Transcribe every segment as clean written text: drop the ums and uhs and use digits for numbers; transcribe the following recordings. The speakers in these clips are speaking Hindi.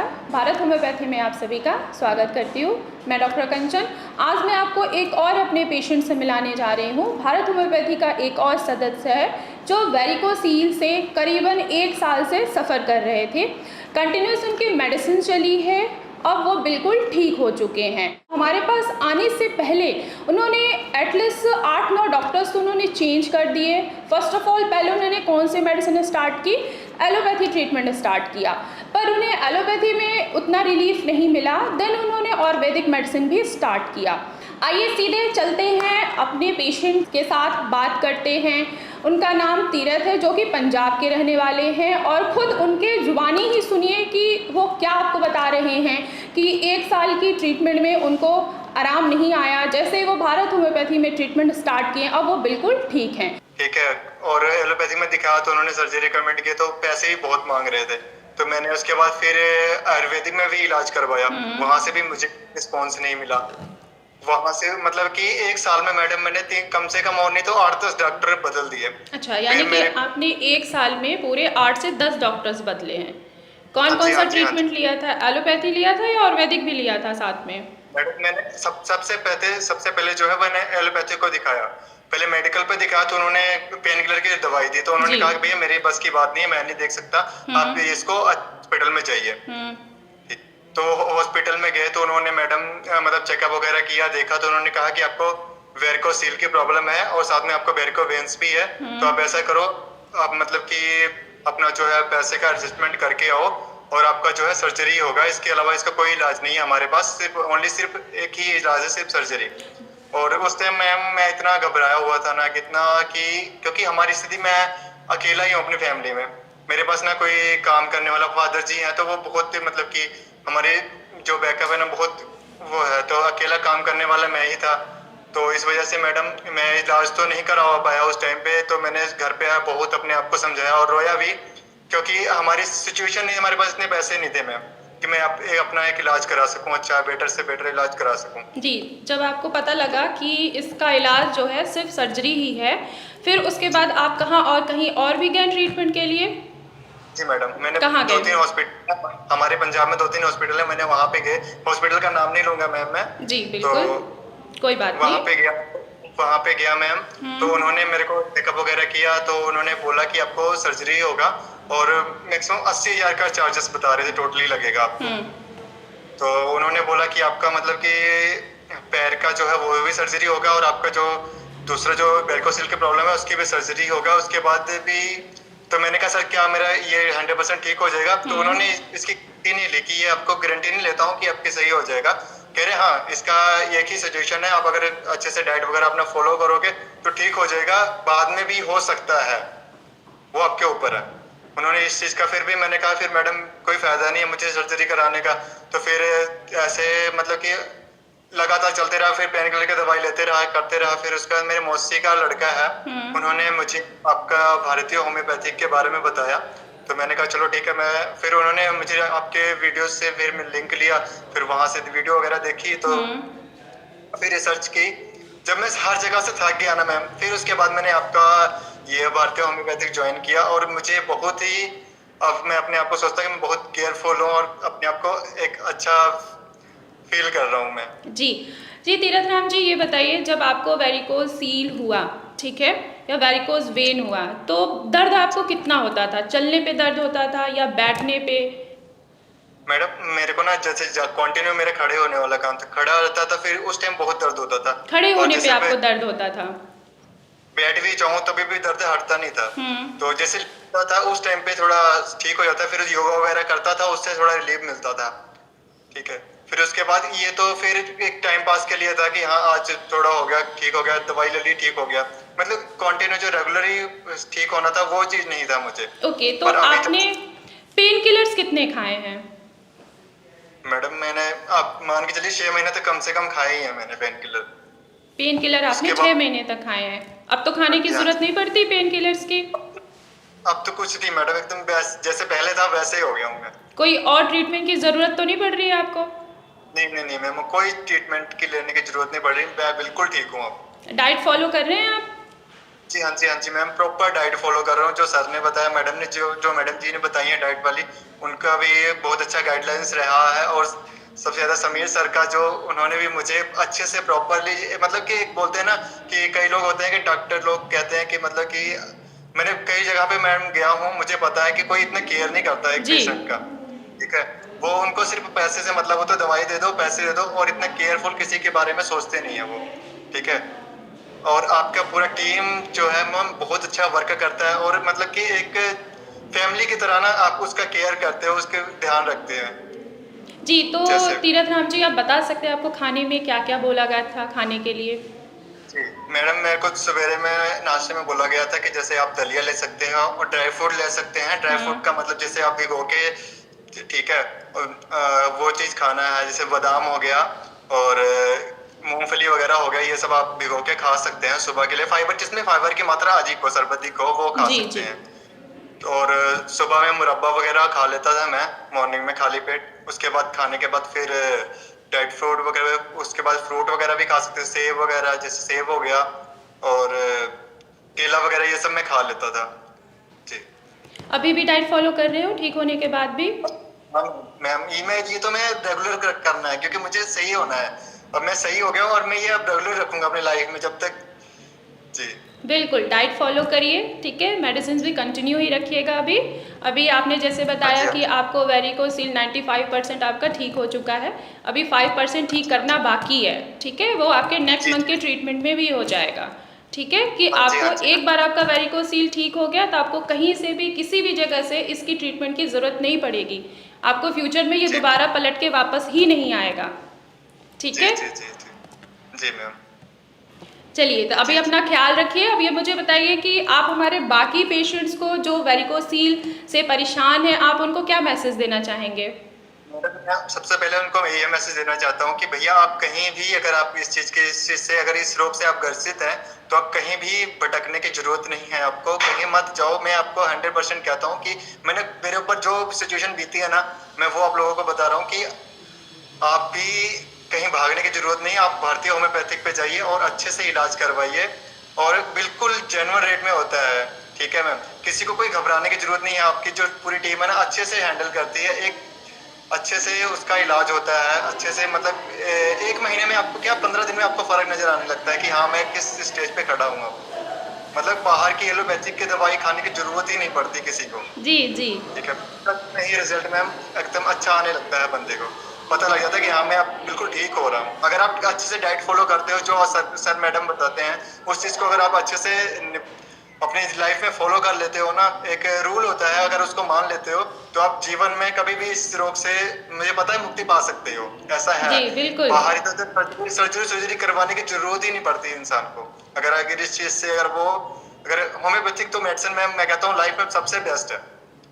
नमस्कार। भारत होम्योपैथी में आप सभी का स्वागत करती हूँ। मैं डॉक्टर कंचन। आज मैं आपको एक और अपने पेशेंट से मिलाने जा रही हूँ। भारत होम्योपैथी का एक और सदस्य है जो वेरिकोसील से करीबन 1 साल से सफ़र कर रहे थे। कंटिन्यूस उनकी मेडिसिन चली है, अब वो बिल्कुल ठीक हो चुके हैं। हमारे पास आने से पहले उन्होंने एटलीस्ट 8-9 डॉक्टर्स तो उन्होंने चेंज कर दिए। फर्स्ट ऑफ ऑल पहले उन्होंने कौन सी मेडिसिन स्टार्ट की? एलोपैथी ट्रीटमेंट स्टार्ट किया, पर उन्हें एलोपैथी में उतना रिलीफ नहीं मिला। देन उन्होंने आयुर्वेदिक मेडिसिन भी स्टार्ट किया। आइए सीधे चलते हैं, अपने पेशेंट के साथ बात करते हैं। उनका नाम तीरथ है, जो कि पंजाब के रहने वाले हैं, और ख़ुद उनके ज़ुबानी ही सुनिए कि वो क्या आपको बता रहे हैं कि 1 साल की ट्रीटमेंट में उनको आराम नहीं आया। जैसे वो भारत होम्योपैथी में ट्रीटमेंट स्टार्ट किए, अब वो बिल्कुल ठीक हैं। ठीक है। और एलोपैथी में दिखाया तो उन्होंने सर्जरी रिकमेंड किया, तो पैसे ही बहुत मांग रहे थे, तो मैंने उसके बाद फिर आयुर्वेदिक में भी इलाज करवाया। वहां से भी मुझे रिस्पॉन्स नहीं मिला। वहां से मतलब कि 1 साल में मैडम मैंने कम से कम और नहीं तो 8-10 डॉक्टर बदल दिए। अच्छा, यानी कि आपने 1 साल में पूरे 8 से 10 डॉक्टर्स बदले हैं। कौन कौन सा ट्रीटमेंट लिया था? एलोपैथी लिया था या आयुर्वेदिक भी लिया था साथ में? मैडम मैंने सबसे पहले जो है मैंने एलोपैथी को दिखाया। पहले मेडिकल पे दिखाया तो उन्होंने पेन किलर की दवाई दी, तो उन्होंने कहा कि भैया मेरी बस की बात नहीं है, मैं नहीं देख सकता, आप इसको हॉस्पिटल में जाइए। तो हॉस्पिटल में गए तो उन्होंने मैडम मतलब चेकअप वगैरह किया, देखा तो उन्होंने कहा कि आपको वेरिकोसील की प्रॉब्लम है और साथ में आपको वेरिको वेन्स भी है। तो आप ऐसा करो, आप मतलब कि अपना जो है पैसे का एडजस्टमेंट करके आओ और आपका जो है सर्जरी होगा। इसके अलावा इसका कोई इलाज नहीं है हमारे पास, सिर्फ एक ही इलाज है, सिर्फ सर्जरी। और उस टाइम मैम मैं इतना घबराया हुआ था ना, कितना कि क्योंकि हमारी स्थिति, मैं अकेला ही हूँ अपनी फैमिली में, मेरे पास ना कोई काम करने वाला, फादर जी हैं तो वो बहुत मतलब कि हमारे जो बैकअप है ना बहुत वो है, तो अकेला काम करने वाला मैं ही था। तो इस वजह से मैडम मैं इलाज तो नहीं करा पाया उस टाइम पे। तो मैंने घर पे बहुत अपने आप को समझाया और रोया भी, क्योंकि हमारी सिचुएशन नहीं, हमारे पास इतने पैसे नहीं थे मैम कि मैं अपना एक इलाज करा सकूं, अच्छा बेटर से बेटर इलाज करा सकूं। जी, जब आपको पता लगा कि इसका इलाज जो है सिर्फ सर्जरी ही है, फिर उसके बाद आप कहाँ और कहीं और भी गए ट्रीटमेंट के लिए? जी मैडम, मैंने कहाँ गए? 2-3 हॉस्पिटल, हमारे पंजाब में 2-3 हॉस्पिटल है, मैंने वहाँ पे गए। हॉस्पिटल का नाम नहीं लूंगा मैम मैं। जी बिल्कुल, तो कोई बात वहाँ नहीं। पे गया मैम। तो उन्होंने मेरे को चेकअप वगैरह किया, तो उन्होंने बोला कि आपको सर्जरी होगा और मैक्सिमम 80,000 का चार्जेस बता रहे थे टोटली लगेगा आपको। तो उन्होंने बोला कि आपका मतलब कि पैर का जो है वो भी सर्जरी होगा और आपका जो दूसरा जो वेरिकोसील की प्रॉब्लम है उसकी भी सर्जरी होगा उसके बाद भी। तो मैंने कहा सर क्या मेरा ये 100% ठीक हो जाएगा? तो उन्होंने इसकी गारंटी नहीं ली कि ये आपको गारंटी नहीं लेता हूँ कि आपके सही हो जाएगा। कह रहे हाँ, इसका एक ही सजेशन है, आप अगर अच्छे से डाइट वगैरह अपना फॉलो करोगे तो ठीक हो जाएगा, बाद में भी हो सकता है, वो आपके ऊपर है। उन्होंने इस चीज का फिर भी मैंने कहा फिर मैडम कोई फायदा नहीं है मुझे सर्जरी कराने का। तो फिर ऐसे मतलब कि लगातार चलते रहा, फिर पेन किलर की दवाई लेते रहा, करते रहा। फिर उसके बाद मेरे मौसी का लड़का है, उन्होंने मुझे आपका भारतीय होम्योपैथिक के बारे में बताया। तो मैंने कहा चलो ठीक है। फिर उन्होंने मुझे आपके वीडियो से फिर मैं लिंक लिया, फिर वहां से वीडियो वगैरह देखी, तो फिर रिसर्च की। जब मैं हर जगह से थक गया ना मैम, फिर उसके बाद मैंने आपका ये भारतीय होम्योपैथिक ज्वाइन किया और मुझे बहुत ही, अब मैं अपने आप को सोचता हूँ कि मैं बहुत केयरफुल हूँ और अपने आप को एक अच्छा फील कर रहा हूँ मैं। जी जी, तीरथ राम जी ये बताइए, जब आपको वेरिकोज सील हुआ, ठीक है, या वेरिकोज वेन हुआ, तो दर्द आपको कितना होता था? चलने पे दर्द होता था या बैठने पे? मैडम मेरे को ना जैसे कंटिन्यू मेरे खड़े होने वाला काम था, खड़ा रहता था, फिर उस टाइम बहुत दर्द होता था। खड़े और होने पे जैसे आपको दर्द होता था? बैठ भी जाऊं तभी भी दर्द हटता नहीं था। तो जैसे लगता था उस टाइम पे थोड़ा ठीक हो जाता, फिर योगा वगैरह करता था, उससे थोड़ा रिलीफ मिलता था। ठीक है। फिर उसके बाद ये तो फिर एक टाइम पास के लिए था कि हाँ आज थोड़ा हो गया, ठीक हो गया, दवाई ले ली, ठीक हो गया। मतलब कंटिन्यू जो रेगुलरली ठीक होना था वो चीज नहीं था मुझे। ओके, तो पर अभी आपने तो पेन किलर्स कितने खाए हैं? मैडम मैंने, आप मान के चलिए 6 महीने तक कम से कम खाए ही है मैंने पेन किलर। पेन किलर आपने उसके 6 बाद महीने तक खाए हैं? अब तो खाने की हाँ जरूरत जी, नहीं पड़ती पेन किलर्स की? अब तो कुछ नहीं मैडम, एकदम जैसे पहले था वैसे ही हो गया हूँ मैं। कोई और ट्रीटमेंट की जरूरत तो नहीं पड़ रही है आपको? नहीं नहीं नहीं मैम, कोई ट्रीटमेंट की लेने की जरूरत नहीं पड़ रही, मैं बिल्कुल ठीक हूँ अब। डाइट फॉलो कर रहे हैं आप? जी हाँ जी, हाँ जी मैम, प्रॉपर डाइट फॉलो कर रहा हूँ। जो सर ने बताया, मैडम ने जो मैडम जी ने बताई है डाइट वाली, उनका भी बहुत अच्छा गाइडलाइंस रहा है। और सबसे ज़्यादा समीर सर का, जो उन्होंने भी मुझे अच्छे से प्रॉपरली, मतलब कि एक बोलते हैं ना कि कई लोग होते हैं कि डॉक्टर लोग कहते हैं कि मतलब कि मैंने कई जगह पे मैम गया हूँ, मुझे पता है कि कोई इतना केयर नहीं करता है एक जी पेशेंट का, ठीक है। वो उनको सिर्फ पैसे से मतलब होता है, दवाई दे दो, पैसे दे दो, और इतना केयरफुल किसी के बारे में सोचते नहीं है वो, ठीक है। और आपका पूरा टीम जो है मैम बहुत अच्छा वर्क करता है, और मतलब कि एक फैमिली की तरह ना आप उसका केयर करते हो, उसके ध्यान रखते हैं। जी, तो जैसे तीरथ राम जी आप बता सकते हैं आपको खाने में क्या क्या बोला गया था खाने के लिए? जी मैडम, मेरे को सवेरे में नाश्ते में बोला गया था कि जैसे आप दलिया ले सकते हैं और ड्राई फ्रूट ले सकते हैं। ड्राई फ्रूट का मतलब जैसे आप भिगो के, ठीक है, वो चीज़ खाना है, जैसे बादाम हो गया और मूंगफली वगैरह हो गया, ये सब आप भिगो के खा सकते हैं सुबह के लिए। फाइबर, जिसमें फाइबर की मात्रा अधिक हो, सर्वाधिक हो, वो खा जी सकते जी। हैं। और सुबह में मुरब्बा वगैरह खा लेता था मैं मॉर्निंग में खाली पेट। उसके बाद खाने के बाद फिर ड्राई फ्रूट वगैरह, उसके बाद फ्रूट वगैरह भी खा सकते हैं, सेब वगैरह, जैसे सेब हो गया और केला वगैरह, ये सब मैं खा लेता था। जी अभी भी डाइट फॉलो कर रहे हो ठीक होने के बाद भी? हाँ मैम, ये तो मैं रेगुलर करना है, क्योंकि मुझे सही होना है। अब मैं सही हो गया हूँ और मैं ये अब रेगुलर रखूंगा अपनी लाइफ में जब तक। जी बिल्कुल डाइट फॉलो करिए, ठीक है। मेडिसिन भी कंटिन्यू ही रखिएगा। अभी अभी आपने जैसे हाँ बताया जी, हाँ कि जी, आपको वेरिकोसिल 95% आपका ठीक हो चुका है, अभी 5% ठीक करना बाकी है, ठीक है। वो आपके नेक्स्ट जी मंथ जी, के ट्रीटमेंट में भी हो जाएगा, ठीक है। कि हाँ जी, आपको हाँ जी, एक बार आपका वेरिकोसिल ठीक हो गया तो आपको कहीं से भी किसी भी जगह से इसकी ट्रीटमेंट की ज़रूरत नहीं पड़ेगी। आपको फ्यूचर में ये जी दोबारा पलट के वापस ही नहीं आएगा, ठीक जी है। जी जी जी जी मैम, चलिए, तो अभी जी जी। अपना ख्याल रखिए। अब ये मुझे बताइए कि आप हमारे बाकी पेशेंट्स को जो वेरिकोसील से परेशान हैं, आप उनको क्या मैसेज देना चाहेंगे? मैडम, मैं सबसे पहले उनको मैं ये मैसेज देना चाहता हूँ कि भैया, आप कहीं भी अगर आप इस चीज से, अगर इस रोग से आप ग्रसित हैं, तो आप कहीं भी भटकने की जरूरत नहीं है। आपको कहीं मत जाओ। मैं आपको 100% कहता हूँ कि मैंने, मेरे ऊपर जो सिचुएशन बीती है ना, मैं वो आप लोगों को बता रहा हूँ कि आप भी कहीं भागने की जरूरत नहीं है। आप भारतीय होम्योपैथिक पे जाइए और अच्छे से इलाज करवाइए, और बिल्कुल जेन्युइन रेट में होता है, ठीक है मैम। किसी को कोई घबराने की जरूरत नहीं है। आपकी जो पूरी टीम है ना, अच्छे से हैंडल करती है, एक अच्छे से उसका इलाज होता है, अच्छे से, मतलब 1 महीने में आपको क्या, 15 दिन में आपको फर्क नजर आने लगता है कि हाँ, मैं किस स्टेज पे खड़ा हूँ अब। मतलब बाहर की एलोपैथिक की दवाई खाने की जरूरत ही नहीं पड़ती किसी को, जी जी। ठीक है। तक में ही रिजल्ट मैम एकदम अच्छा आने लगता है, बंदे को पता लग जाता है कि हाँ, मैं अब बिल्कुल ठीक हो रहा हूँ। अगर आप अच्छे से डाइट फॉलो करते हो, जो सर मैडम बताते हैं, उस चीज़ को अगर आप अच्छे से अपनी लाइफ में फॉलो कर लेते हो ना, एक रूल होता है, अगर उसको मान लेते हो, तो आप जीवन में कभी भी इस रोग से, मुझे पता है, मुक्ति पा सकते हो। ऐसा है। जी, बिल्कुल। बाहर इधर सर्जरी करवाने की जरूरत ही नहीं पड़ती इंसान को। अगर इस चीज से, अगर होम्योपैथिक तो मेडिसिन मैम, मैं कहता हूँ लाइफ में सबसे बेस्ट है।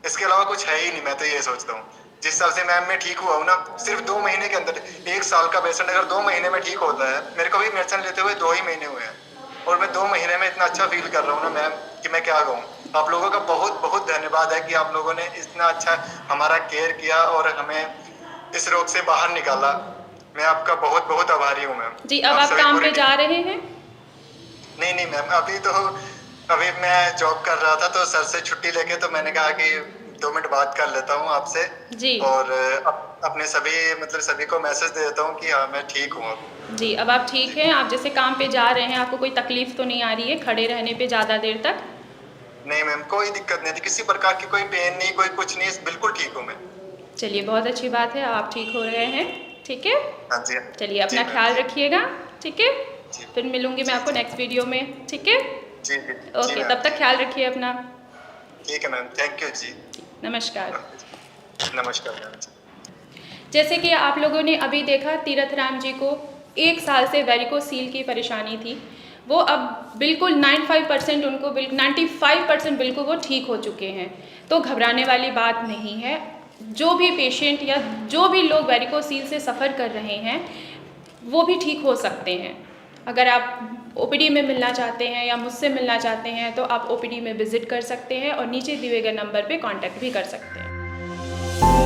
इसके अलावा कुछ है ही नहीं, मैं तो ये सोचता हूँ। जिस हिसाब से मैम मैं ठीक हुआ हूँ ना, सिर्फ 2 महीने के अंदर, 1 साल का पेशेंट अगर 2 महीने में ठीक होता है, मेरे को भी मेडिसिन लेते हुए 2 ही महीने हुए हैं, और मैं 2 महीने में इतना अच्छा फील कर रहा हूँ ना मैम, कि मैं क्या कहूँ। आप लोगों का बहुत बहुत धन्यवाद है कि आप लोगों ने इतना अच्छा हमारा केयर किया और हमें इस रोग से बाहर निकाला। मैं आपका बहुत बहुत आभारी हूँ मैम। जी, अब आप आप सभी काम पूरी पे टीम। जा रहे हैं? नहीं नहीं मैम, अभी मैं जॉब कर रहा था, तो सर से छुट्टी लेके, तो मैंने कहा कि 2 मिनट बात कर लेता हूँ आपसे। जी और अपने सभी को मैसेज दे देता हूँ कि हाँ, मैं ठीक हूँ अब। जी। अब आप ठीक जी हैं? आप जैसे काम पे जा रहे हैं, आपको कोई तकलीफ तो नहीं आ रही है खड़े रहने पे ज़्यादा देर तक? नहीं मैम, कोई दिक्कत नहीं थी, किसी प्रकार की कोई पेन नहीं, कोई कुछ नहीं, बिल्कुल ठीक हूँ मैं। चलिए, बहुत अच्छी बात है, आप ठीक हो रहे हैं, ठीक है। हाँ जी, चलिए, जी अपना मैम, ख्याल जी रखिएगा, ठीक है। जी फिर मिलूंगी मैं जी आपको जी नेक्स्ट वीडियो में, ठीक है। जी जी जी ओके, मैम, तब जी तक ख्याल रखिए अपना। ठीक है मैम, थैंक यू जी। नमस्कार। नमस्कार मैम जी। जैसे कि आप लोगों ने अभी देखा, तीरथ राम जी को 1 साल से वेरिकोसील की परेशानी थी। वो अब बिल्कुल 95% उनको 95% बिल्कुल वो ठीक हो चुके हैं। तो घबराने वाली बात नहीं है। जो भी पेशेंट या जो भी लोग वेरिकोसील से सफ़र कर रहे हैं, वो भी ठीक हो सकते हैं। अगर आप ओपीडी में मिलना चाहते हैं या मुझसे मिलना चाहते हैं, तो आप ओपीडी में विज़िट कर सकते हैं और नीचे दिए गए नंबर पे कांटेक्ट भी कर सकते हैं।